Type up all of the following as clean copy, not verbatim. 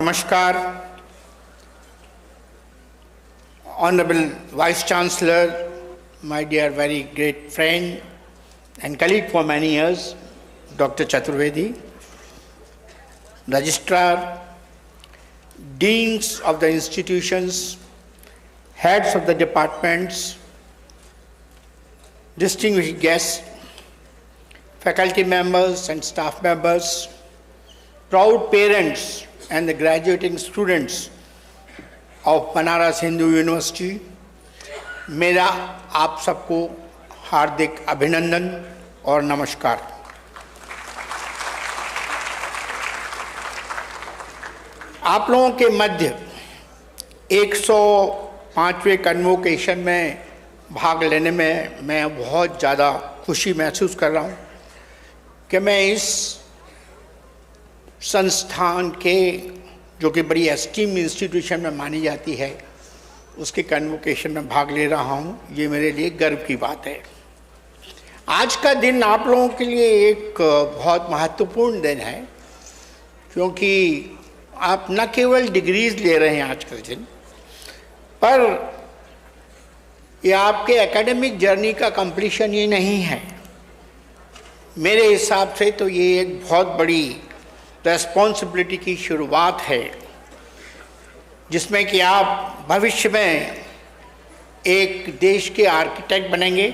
Namaskar, Honorable Vice Chancellor, my dear very great friend and colleague for many years, Dr. Chaturvedi, Registrar, Deans of the institutions, Heads of the departments, distinguished guests, faculty members and staff members, proud parents and the graduating students of Banaras Hindu University, मेरा आप सबको हार्दिक अभिनंदन और नमस्कार। आप लोगों के मध्य 105वें convocation में भाग लेने में मैं बहुत ज़्यादा खुशी महसूस कर रहा हूँ कि मैं इस संस्थान के जो कि बड़ी एस्टीम इंस्टीट्यूशन में मानी जाती है उसके कन्वोकेशन में भाग ले रहा हूँ। ये मेरे लिए गर्व की बात है। आज का दिन आप लोगों के लिए एक बहुत महत्वपूर्ण दिन है क्योंकि आप न केवल डिग्रीज ले रहे हैं आज के दिन, पर ये आपके एकेडमिक जर्नी का कंप्लीशन ही नहीं है। मेरे हिसाब से तो ये एक बहुत बड़ी रेस्पॉन्सिबिलिटी की शुरुआत है जिसमें कि आप भविष्य में एक देश के आर्किटेक्ट बनेंगे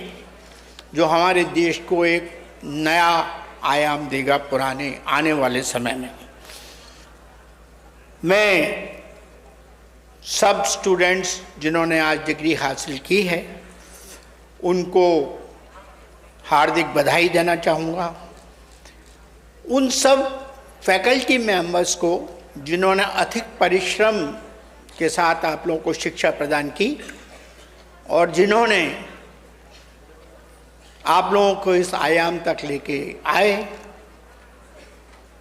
जो हमारे देश को एक नया आयाम देगा पुराने आने वाले समय में। मैं सब स्टूडेंट्स जिन्होंने आज डिग्री हासिल की है उनको हार्दिक बधाई देना चाहूँगा। उन सब फैकल्टी मेंबर्स को जिन्होंने अधिक परिश्रम के साथ आप लोगों को शिक्षा प्रदान की और जिन्होंने आप लोगों को इस आयाम तक लेके आए,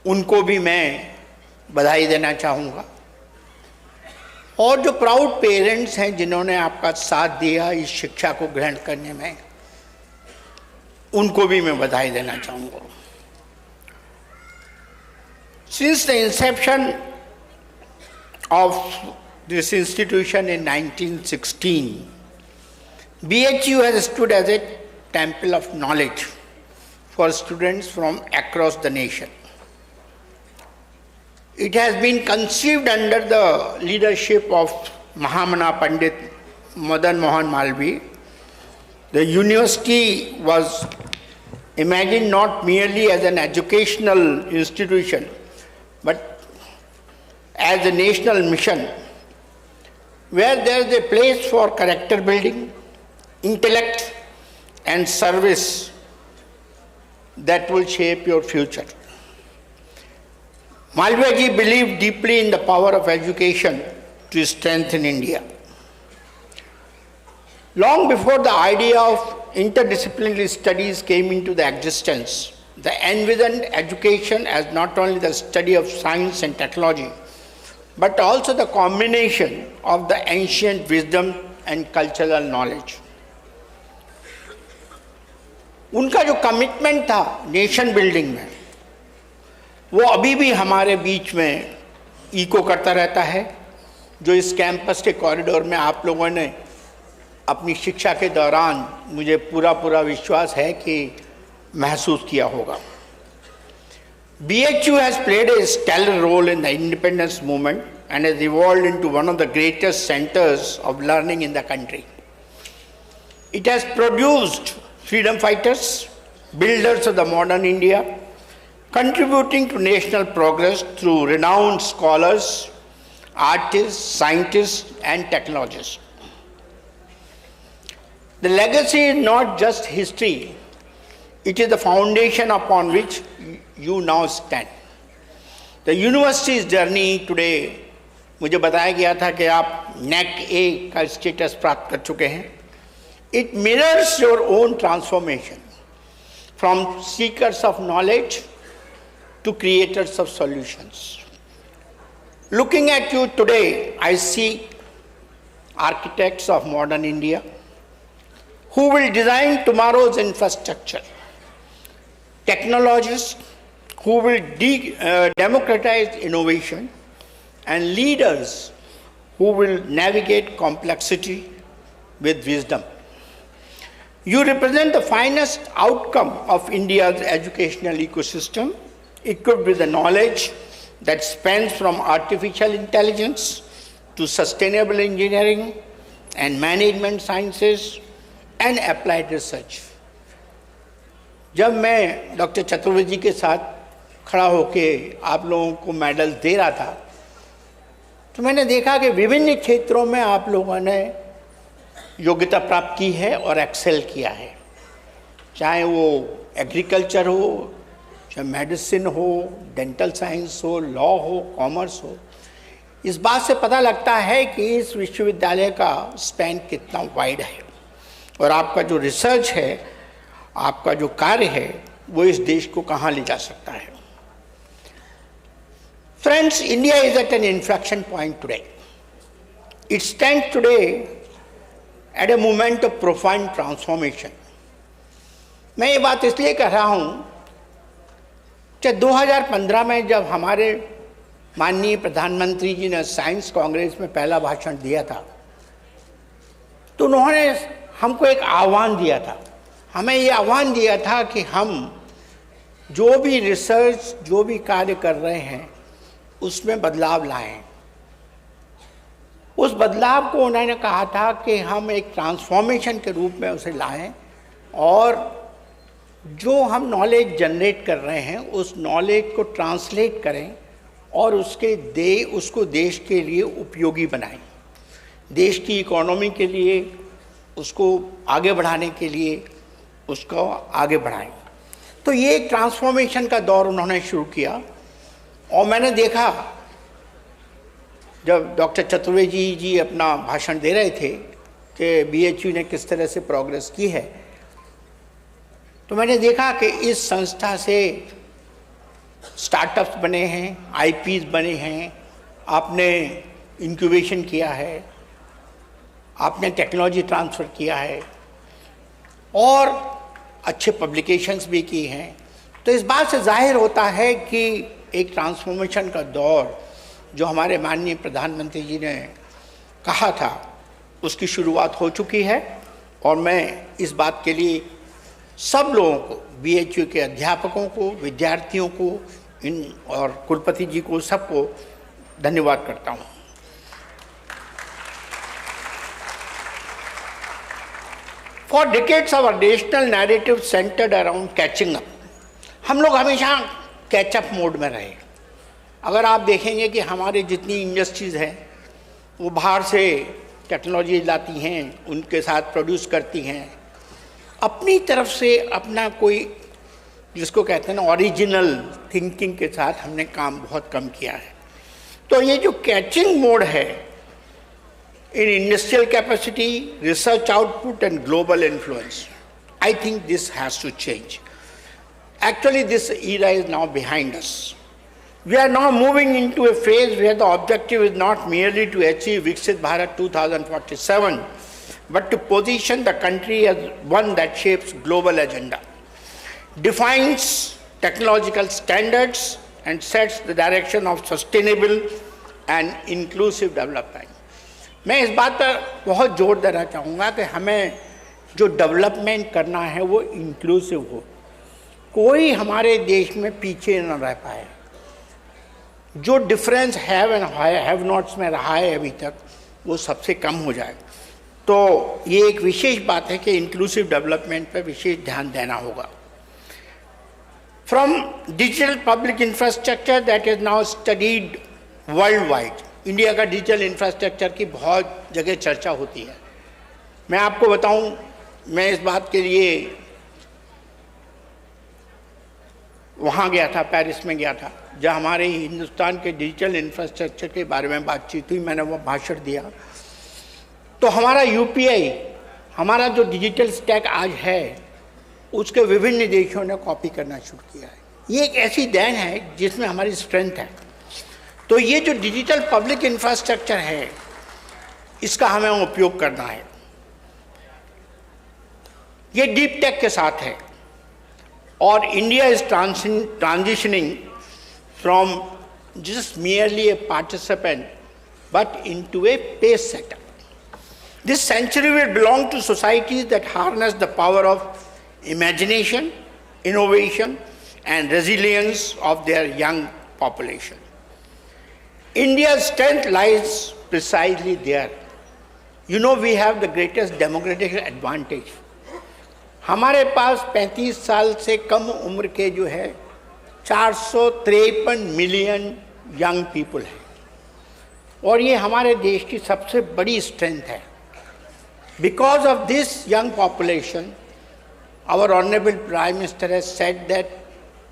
उनको भी मैं बधाई देना चाहूँगा। और जो प्राउड पेरेंट्स हैं जिन्होंने आपका साथ दिया इस शिक्षा को ग्रहण करने में, उनको भी मैं बधाई देना चाहूँगा। Since the inception of this institution in 1916, BHU has stood as a temple of knowledge for students from across the nation. It has been conceived under the leadership of Mahamana Pandit Madan Mohan Malviya. The university was imagined not merely as an educational institution, but as a national mission where there is a place for character building, intellect and service that will shape your future. Malviya ji believed deeply in the power of education to strengthen India. Long before the idea of interdisciplinary studies came into the existence, the envisioned education as not only the study of science and technology, but also the combination of the ancient wisdom and cultural knowledge. उनका जो commitment था nation building में, वो अभी भी हमारे बीच में eco करता रहता है, जो इस कैंपस के कॉरिडोर में आप लोगों ने अपनी शिक्षा के दौरान मुझे पूरा विश्वास है कि महसूस किया होगा। BHU has played a stellar role in the independence movement and has evolved into one of the greatest centers of learning in the country. It has produced freedom fighters, builders of the modern India, contributing to national progress through renowned scholars, artists, scientists, and technologists. The legacy is not just history, it is the foundation upon which you now stand. The university's journey today, मुझे बताया गया था कि आप NAC A का status प्राप्त कर चुके हैं. It mirrors your own transformation from seekers of knowledge to creators of solutions. Looking at you today, I see architects of modern India who will design tomorrow's infrastructure, technologists who will democratize innovation, and leaders who will navigate complexity with wisdom. You represent the finest outcome of India's educational ecosystem, equipped with the knowledge that spans from artificial intelligence to sustainable engineering and management sciences and applied research. जब मैं doctor Chaturvedi ji के साथ खड़ा होके आप लोगों को medal दे रहा था, तो मैंने देखा कि विभिन्न क्षेत्रों में आप लोगों ने योग्यता प्राप्त की है और एक्सेल किया है, चाहे वो एग्रीकल्चर हो, चाहे मेडिसिन हो, डेंटल साइंस हो, लॉ हो, कॉमर्स हो। इस बात से पता लगता है कि इस विश्वविद्यालय का स्पैन कितना वाइड है और आपका जो रिसर्च है, आपका जो कार्य है, वो इस देश को कहाँ ले जा सकता है। Friends, India is at an inflection point today. It stands today at a moment of profound transformation. मैं ये बात इसलिए कह रहा हूँ कि 2015 में जब हमारे माननीय प्रधानमंत्री जी ने साइंस कांग्रेस में पहला भाषण दिया था, तो उन्होंने हमको एक आह्वान दिया था। हमें ये आह्वान दिया था कि हम जो भी रिसर्च, जो भी कार्य कर रहे हैं, उसमें बदलाव लाएं। उस बदलाव को उन्होंने कहा था कि हम एक ट्रांसफॉर्मेशन के रूप में उसे लाएं और जो हम नॉलेज जनरेट कर रहे हैं उस नॉलेज को ट्रांसलेट करें और उसको देश के लिए उपयोगी बनाएं, देश की इकोनॉमी के लिए उसको आगे बढ़ाने के लिए उसको आगे बढ़ाएं। तो ये एक ट्रांसफॉर्मेशन का दौर उन्होंने शुरू किया और मैंने देखा जब डॉक्टर चतुर्वेदी जी अपना भाषण दे रहे थे कि BHU ने किस तरह से प्रोग्रेस की है, तो मैंने देखा कि इस संस्था से स्टार्टअप्स बने हैं, IPs बने हैं, आपने इंक्यूबेशन किया है, आपने टेक्नोलॉजी ट्रांसफ़र किया है और अच्छे पब्लिकेशंस भी की हैं। तो इस बात से जाहिर होता है कि एक ट्रांसफॉर्मेशन का दौर जो हमारे माननीय प्रधानमंत्री जी ने कहा था, उसकी शुरुआत हो चुकी है और मैं इस बात के लिए सब लोगों को, BHU के अध्यापकों को, विद्यार्थियों को, और कुलपति जी को, सबको धन्यवाद करता हूँ। For decades our national narrative centered around catching up. हम लोग हमेशा कैचअप मोड में रहे। अगर आप देखेंगे कि हमारे जितनी इंडस्ट्रीज़ हैं वो बाहर से टेक्नोलॉजी लाती हैं, उनके साथ प्रोड्यूस करती हैं, अपनी तरफ से अपना कोई जिसको कहते हैं ना ओरिजिनल थिंकिंग के साथ हमने काम बहुत कम किया है। तो ये जो कैचिंग मोड है in industrial capacity, research output and global influence, I think this has to change. Actually, this era is now behind us. We are now moving into a phase where the objective is not merely to achieve Viksit Bharat 2047, but to position the country as one that shapes global agenda, defines technological standards and sets the direction of sustainable and inclusive development. मैं इस बात पर बहुत जोर देना चाहूँगा कि हमें जो डेवलपमेंट करना है वो इंक्लूसिव हो, कोई हमारे देश में पीछे न रह पाए। जो difference have and have nots में रहा है अभी तक, वो सबसे कम हो जाए। तो ये एक विशेष बात है कि इंक्लूसिव डेवलपमेंट पर विशेष ध्यान देना होगा। From digital public infrastructure that is now studied world wide, India का डिजिटल इंफ्रास्ट्रक्चर की बहुत जगह चर्चा होती है। मैं आपको बताऊं, मैं इस बात के लिए वहाँ गया था, पेरिस में गया था, जहाँ हमारे हिंदुस्तान के डिजिटल इंफ्रास्ट्रक्चर के बारे में बातचीत हुई। मैंने वो भाषण दिया। तो हमारा UPI, हमारा जो डिजिटल स्टैक आज है, उसके विभिन्न देशों ने कॉपी करना शुरू किया है। ये एक ऐसी देन है जिसमें हमारी स्ट्रेंथ है। तो ये जो डिजिटल पब्लिक इंफ्रास्ट्रक्चर है, इसका हमें उपयोग करना है। ये डीप टेक के साथ है और India is transitioning from just merely a participant, but into a pace setter. This century will belong to societies that harness the power of imagination, innovation, and resilience of their young population. India's strength lies precisely there. You know, we have the greatest demographic advantage. हमारे पास 35 साल से कम उम्र के जो है 453 million young people हैं, और ये हमारे देश की सबसे बड़ी स्ट्रेंथ है. Because of this young population, our Honorable Prime Minister has said that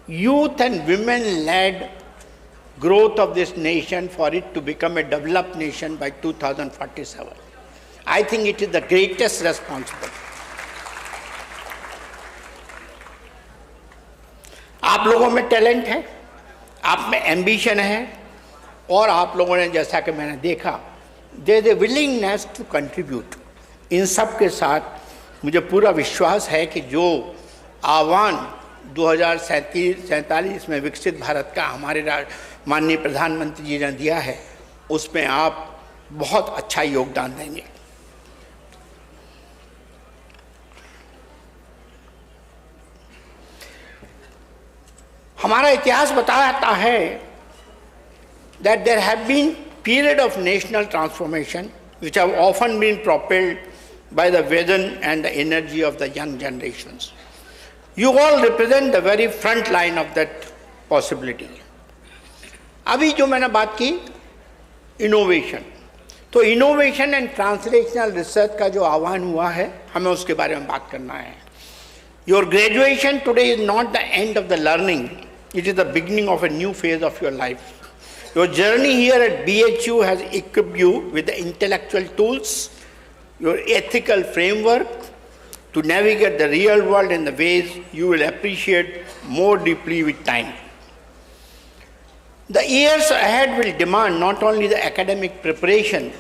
youth and women-led growth of this nation for it to become a developed nation by 2047. I think it is the greatest responsibility. आप लोगों में talent है, आप में ambition है, और आप लोगों ने जैसा कि मैंने देखा, there is a willingness to contribute. इन सब के साथ मुझे पूरा विश्वास है कि जो आह्वान 2047 में विकसित भारत का हमारे माननीय प्रधानमंत्री जी ने दिया है, उसमें आप बहुत अच्छा योगदान देंगे. हमारा इतिहास बताता है that there have been period of national transformation which have often been propelled by the vision and the energy of the young generations. You all represent the very front line of that possibility. अभी जो मैंने बात की innovation, तो innovation and translational research का जो आह्वान हुआ है, हमें उसके बारे में बात करना है. Your graduation today is not the end of the learning, it is the beginning of a new phase of your life. Your journey here at BHU has equipped you with the intellectual tools, your ethical framework to navigate the real world in the ways you will appreciate more deeply with time. The years ahead will demand not only the academic preparation,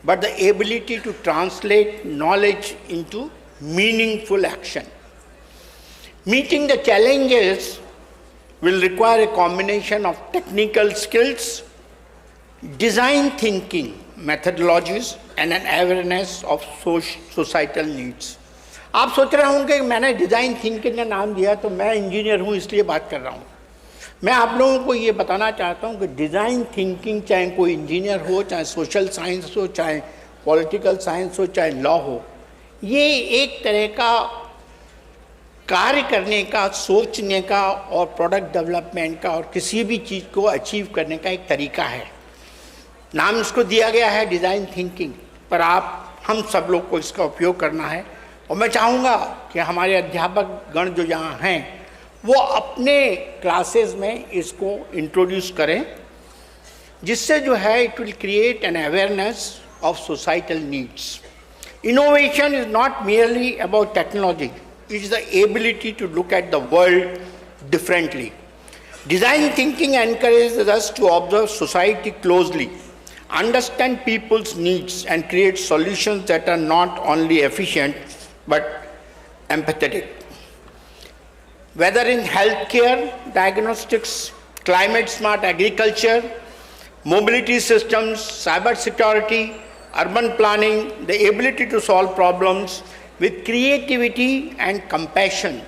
but the ability to translate knowledge into meaningful action. Meeting the challenges will require a combination of technical skills, design thinking methodologies, and an awareness of societal needs. आप सोच रहे होंगे कि मैंने design thinking का नाम दिया तो मैं इंजीनियर हूँ इसलिए बात कर रहा हूँ. मैं आप लोगों को ये बताना चाहता हूँ कि डिज़ाइन थिंकिंग चाहे कोई इंजीनियर हो, चाहे सोशल साइंस हो, चाहे पॉलिटिकल साइंस हो, चाहे लॉ हो, ये एक तरह का कार्य करने का, सोचने का और प्रोडक्ट डेवलपमेंट का और किसी भी चीज़ को अचीव करने का एक तरीका है. नाम इसको दिया गया है डिज़ाइन थिंकिंग, पर हम सब लोग को इसका उपयोग करना है. और मैं चाहूँगा कि हमारे अध्यापक गण जो यहाँ हैं वो अपने क्लासेस में इसको इंट्रोड्यूस करें, जिससे जो है it will create an awareness of societal needs. Innovation is not merely about technology, it is the ability to look at the world differently. Design thinking encourages us to observe society closely, understand people's needs, and create solutions that are not only efficient but empathetic. Whether in healthcare, diagnostics, climate smart agriculture, mobility systems, cyber security, urban planning, the ability to solve problems with creativity and compassion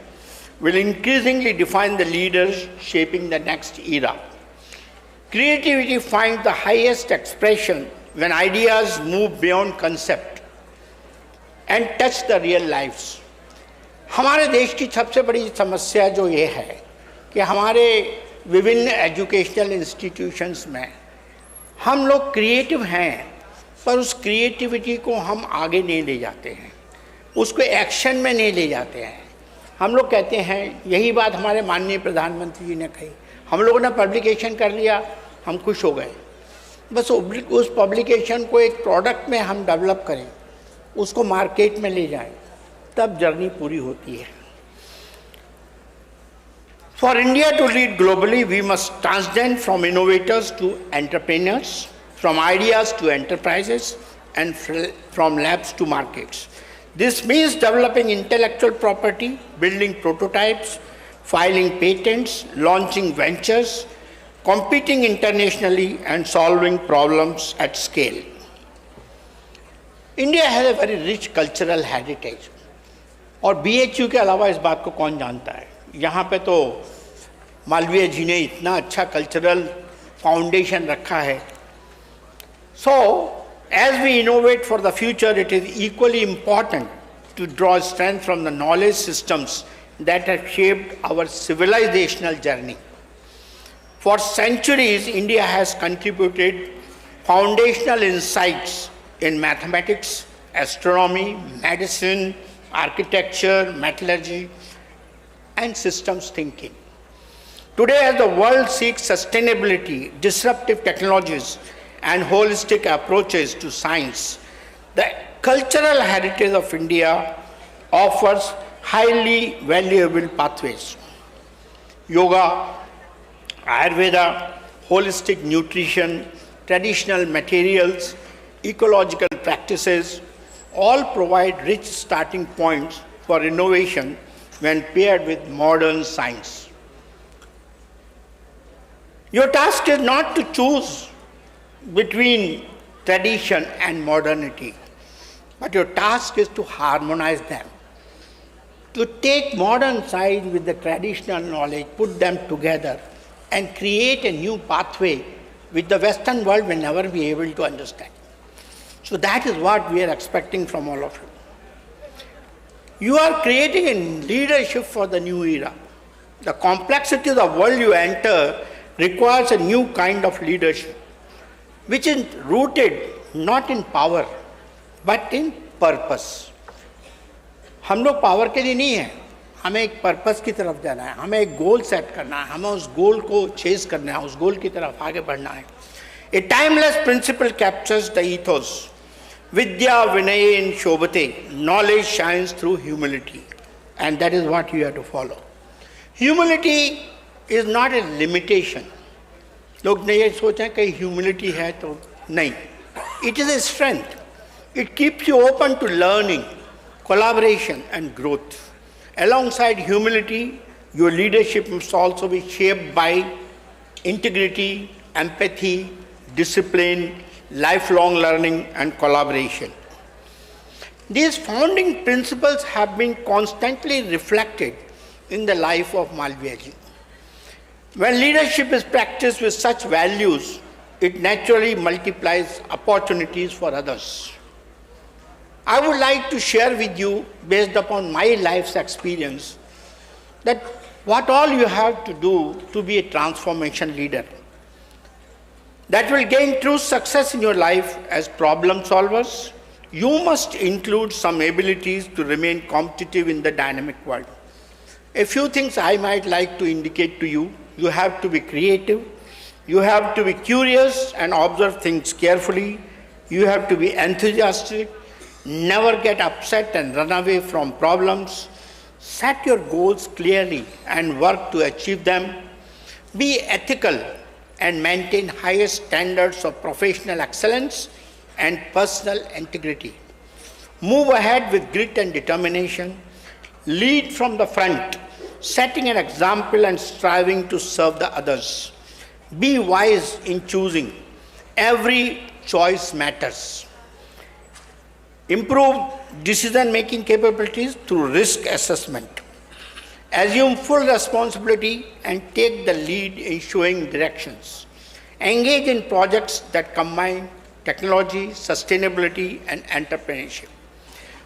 will increasingly define the leaders shaping the next era. Creativity finds the highest expression when ideas move beyond concept and touch the real lives. हमारे देश की सबसे बड़ी समस्या जो ये है कि हमारे विभिन्न एजुकेशनल इंस्टीट्यूशंस में हम लोग क्रिएटिव हैं, पर उस क्रिएटिविटी को हम आगे नहीं ले जाते हैं, उसको एक्शन में नहीं ले जाते हैं. हम लोग कहते हैं, यही बात हमारे माननीय प्रधानमंत्री जी ने कही, हम लोगों ने पब्लिकेशन कर लिया, हम खुश हो गए. बस उस पब्लिकेशन को एक प्रोडक्ट में हम डेवलप करें, उसको मार्केट में ले जाएं, तब जर्नी पूरी होती है. For India to lead globally, we must transcend from innovators to entrepreneurs, from ideas to enterprises, and from labs to markets. This means developing intellectual property, building prototypes, filing patents, launching ventures, competing internationally and solving problems at scale. India has a very rich cultural heritage. और BHU के अलावा इस बात को कौन जानता है? यहाँ पे तो मालवीय जी ने इतना अच्छा कल्चरल फाउंडेशन रखा है. So, as we innovate for the future, it is equally important to draw strength from the knowledge systems that have shaped our civilizational journey. For centuries, India has contributed foundational insights in mathematics, astronomy, medicine, architecture, metallurgy, and systems thinking. Today, as the world seeks sustainability, disruptive technologies, and holistic approaches to science, the cultural heritage of India offers highly valuable pathways. Yoga, Ayurveda, holistic nutrition, traditional materials, ecological practices, all provide rich starting points for innovation when paired with modern science. Your task is not to choose between tradition and modernity, but your task is to harmonize them, to take modern science with the traditional knowledge, put them together, and create a new pathway which the Western world will never be able to understand. So that is what we are expecting from all of you. You are creating a leadership for the new era. The complexity of the world you enter requires a new kind of leadership, which is rooted not in power, but in purpose. हम लोग power के लिए नहीं हैं, हमें एक purpose की तरफ जाना है, हमें एक गोल सेट करना है, हमें उस गोल को चेस करना है, उस गोल की तरफ आगे बढ़ना है. A timeless principle captures the ethos. Vidya Vinayen Shobhate, knowledge shines through humility. And that is what you have to follow. Humility is not a limitation. लोग ने ये सोचा कि humility है तो नहीं. It is a strength. It keeps you open to learning, collaboration and growth. Alongside humility, your leadership must also be shaped by integrity, empathy, discipline, lifelong learning and collaboration. These founding principles have been constantly reflected in the life of Malviya ji. When leadership is practiced with such values, it naturally multiplies opportunities for others. I would like to share with you, based upon my life's experience, that what all you have to do to be a transformation leader that will gain true success in your life as problem solvers. You must include some abilities to remain competitive in the dynamic world. A few things I might like to indicate to you. You have to be creative. You have to be curious and observe things carefully. You have to be enthusiastic. Never get upset and run away from problems. Set your goals clearly and work to achieve them. Be ethical and maintain highest standards of professional excellence and personal integrity. Move ahead with grit and determination. Lead from the front, setting an example and striving to serve the others. Be wise in choosing. Every choice matters. Improve decision-making capabilities through risk assessment. Assume full responsibility and take the lead in showing directions. Engage in projects that combine technology, sustainability, and entrepreneurship.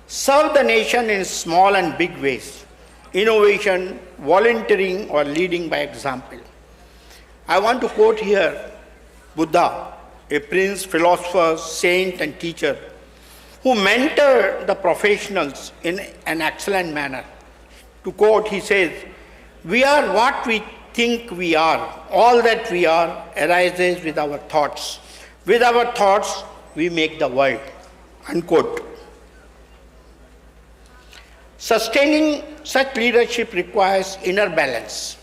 Serve the nation in small and big ways. Innovation, volunteering, or leading by example. I want to quote here Buddha, a prince, philosopher, saint, and teacher, who mentored the professionals in an excellent manner. To quote, he says, "We are what we think we are. All that we are arises with our thoughts. With our thoughts, we make the world." Unquote. Sustaining such leadership requires inner balance.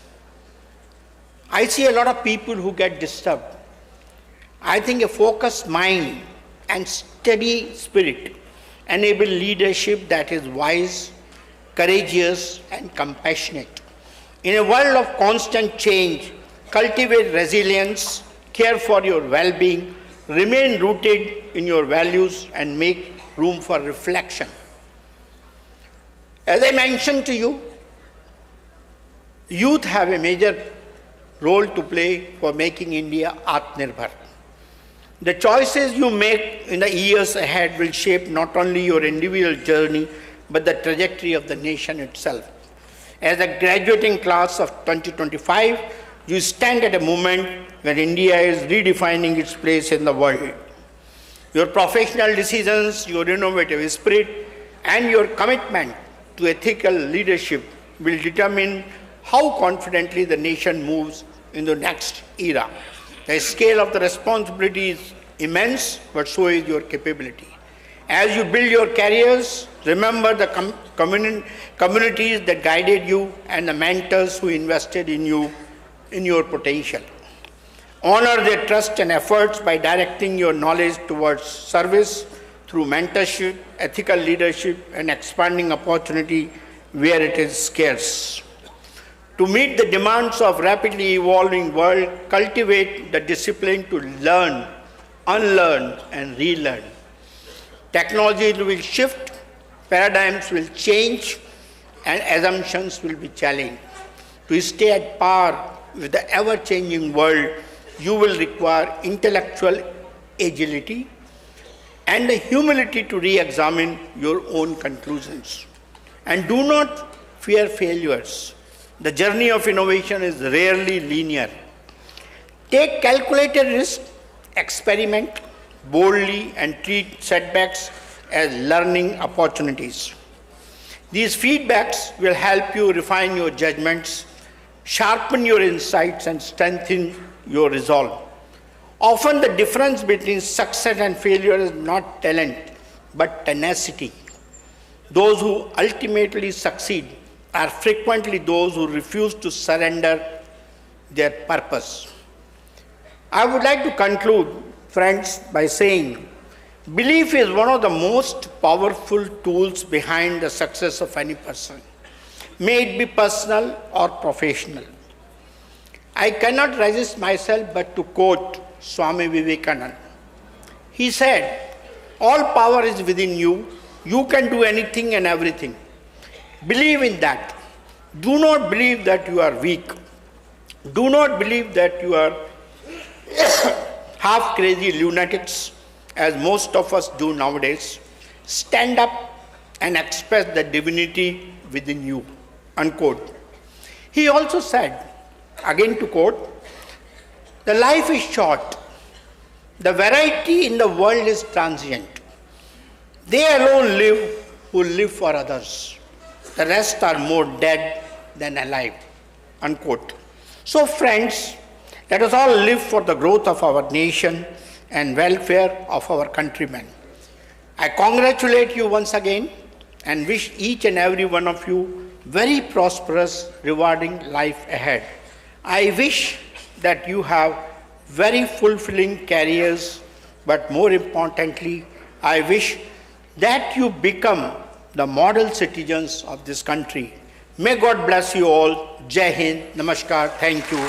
I see a lot of people who get disturbed. I think a focused mind and steady spirit enable leadership that is wise, courageous, and compassionate. In a world of constant change, cultivate resilience, care for your well-being, remain rooted in your values, and make room for reflection. As I mentioned to you, youth have a major role to play for making India Atmanirbhar. The choices you make in the years ahead will shape not only your individual journey, but the trajectory of the nation itself. As a graduating class of 2025, you stand at a moment when India is redefining its place in the world. Your professional decisions, your innovative spirit, and your commitment to ethical leadership will determine how confidently the nation moves in the next era. The scale of the responsibility is immense, but so is your capability. As you build your careers, remember the communities that guided you and the mentors who invested in you, in your potential. Honor their trust and efforts by directing your knowledge towards service through mentorship, ethical leadership, and expanding opportunity where it is scarce. To meet the demands of rapidly evolving world, cultivate the discipline to learn, unlearn, and relearn. Technology will shift, paradigms will change, and assumptions will be challenged. To stay at par with the ever-changing world, you will require intellectual agility and the humility to re-examine your own conclusions. And do not fear failures. The journey of innovation is rarely linear. Take calculated risk, experiment boldly, and treat setbacks as learning opportunities. These feedbacks will help you refine your judgments, sharpen your insights, and strengthen your resolve. Often the difference between success and failure is not talent, but tenacity. Those who ultimately succeed are frequently those who refuse to surrender their purpose. I would like to conclude, friends, by saying belief is one of the most powerful tools behind the success of any person, may it be personal or professional. I cannot resist myself but to quote Swami Vivekananda. He said, "All power is within you. You can do anything and everything. Believe in that. Do not believe that you are weak. Do not believe that you are half crazy lunatics, as most of us do nowadays. Stand up and express the divinity within you." Unquote. He also said, again to quote, "The life is short. The variety in the world is transient. They alone live who live for others. The rest are more dead than alive." Unquote. So friends, let us all live for the growth of our nation and welfare of our countrymen. I congratulate you once again and wish each and every one of you very prosperous, rewarding life ahead. I wish that you have very fulfilling careers, but more importantly, I wish that you become the model citizens of this country. May God bless you all. Jai Hind, Namaskar, thank you.